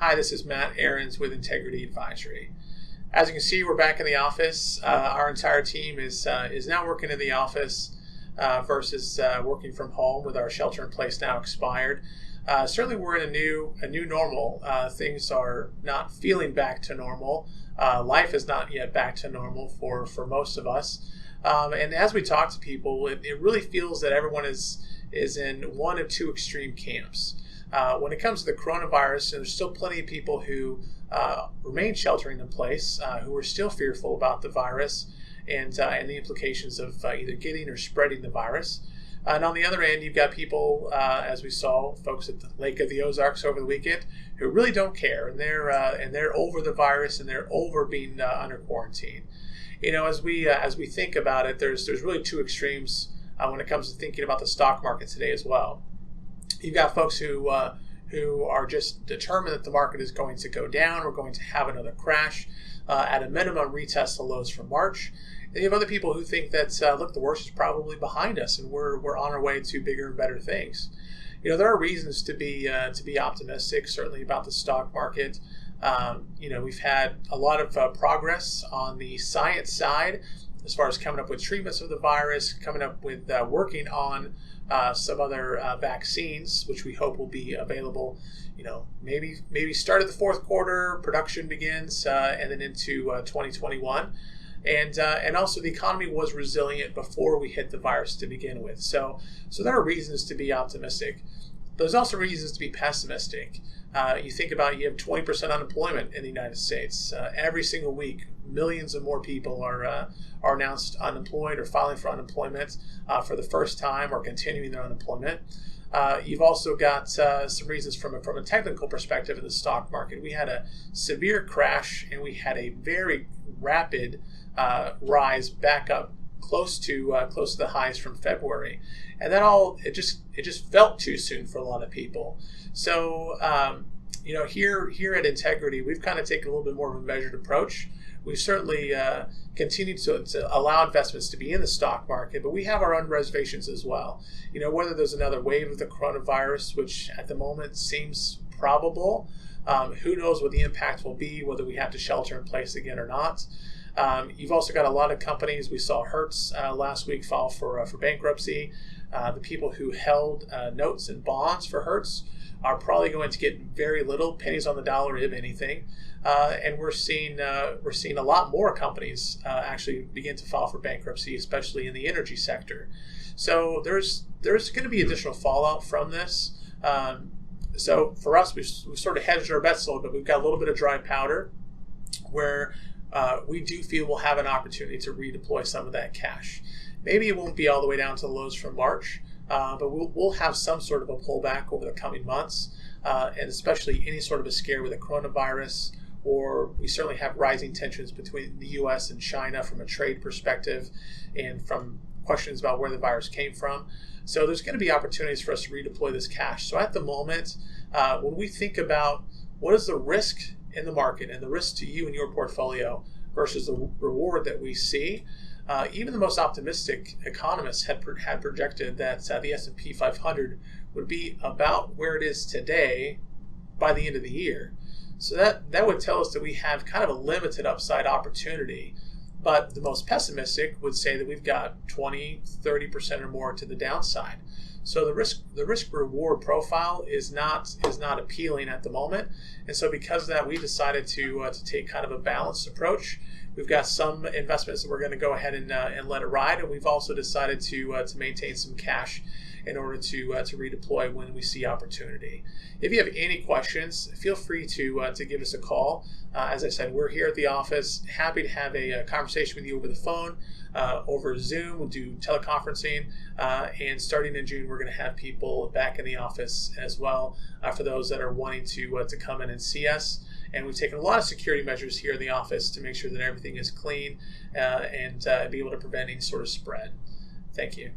Hi, this is Matt Ahrens with Integrity Advisory. As you can see, we're back in the office. Our entire team is now working in the office versus working from home with our shelter in place now expired. Certainly, we're in a new normal. Things are not feeling back to normal. Life is not yet back to normal for most of us. And as we talk to people, it really feels that everyone is in one of two extreme camps. When it comes to the coronavirus, there's still plenty of people who remain sheltering in place, who are still fearful about the virus and the implications of either getting or spreading the virus. And on the other end, you've got people, as we saw, folks at the Lake of the Ozarks over the weekend, who really don't care, and they're over the virus and they're over being under quarantine. You know, as we think about it, there's really two extremes when it comes to thinking about the stock market today as well. You've got folks who are just determined that the market is going to go down. We're going to have another crash, at a minimum retest the lows from March. And you have other people who think that look, the worst is probably behind us, and we're on our way to bigger and better things. You know, there are reasons to be optimistic, certainly about the stock market. You know, we've had a lot of progress on the science side as far as coming up with treatments of the virus, coming up with working on some other vaccines, which we hope will be available. You know, maybe start of the fourth quarter, production begins, and then into 2021. And also the economy was resilient before we hit the virus to begin with. So there are reasons to be optimistic. There's also reasons to be pessimistic. You think about, you have 20% unemployment in the United States. Every single week, millions of more people are announced unemployed or filing for unemployment for the first time or continuing their unemployment. You've also got some reasons from a technical perspective in the stock market. We had a severe crash and we had a very rapid rise back up close to the highs from February, and it just felt too soon for a lot of people. So you know, here at Integrity, we've kind of taken a little bit more of a measured approach. We've certainly continued to allow investments to be in the stock market, but we have our own reservations as well. You know, whether there's another wave of the coronavirus, which at the moment seems probable, who knows what the impact will be, whether we have to shelter in place again or not. You've also got a lot of companies. We saw Hertz last week file for bankruptcy. The people who held notes and bonds for Hertz are probably going to get very little, pennies on the dollar, if anything. And we're seeing a lot more companies actually begin to file for bankruptcy, especially in the energy sector. So there's going to be additional fallout from this. So for us, we've sort of hedged our bets a little bit. We've got a little bit of dry powder where we do feel we'll have an opportunity to redeploy some of that cash. Maybe it won't be all the way down to the lows from March, but we'll have some sort of a pullback over the coming months, and especially any sort of a scare with the coronavirus, or we certainly have rising tensions between the U.S. and China from a trade perspective and from questions about where the virus came from. So there's going to be opportunities for us to redeploy this cash. So at the moment, when we think about what is the risk in the market and the risk to you and your portfolio versus the reward that we see, even the most optimistic economists had projected that the S&P 500 would be about where it is today by the end of the year. So that would tell us that we have kind of a limited upside opportunity. But the most pessimistic would say that we've got 20, 30% or more to the downside. So the risk reward profile is not appealing at the moment. And so because of that, we decided to take kind of a balanced approach. We've got some investments that we're going to go ahead and let it ride, and we've also decided to maintain some cash in order to redeploy when we see opportunity. If you have any questions, feel free to give us a call. As I said, we're here at the office, happy to have a conversation with you over the phone, over Zoom. We'll do teleconferencing, and starting in June, we're going to have people back in the office as well for those that are wanting to come in and see us. And we've taken a lot of security measures here in the office to make sure that everything is clean and be able to prevent any sort of spread. Thank you.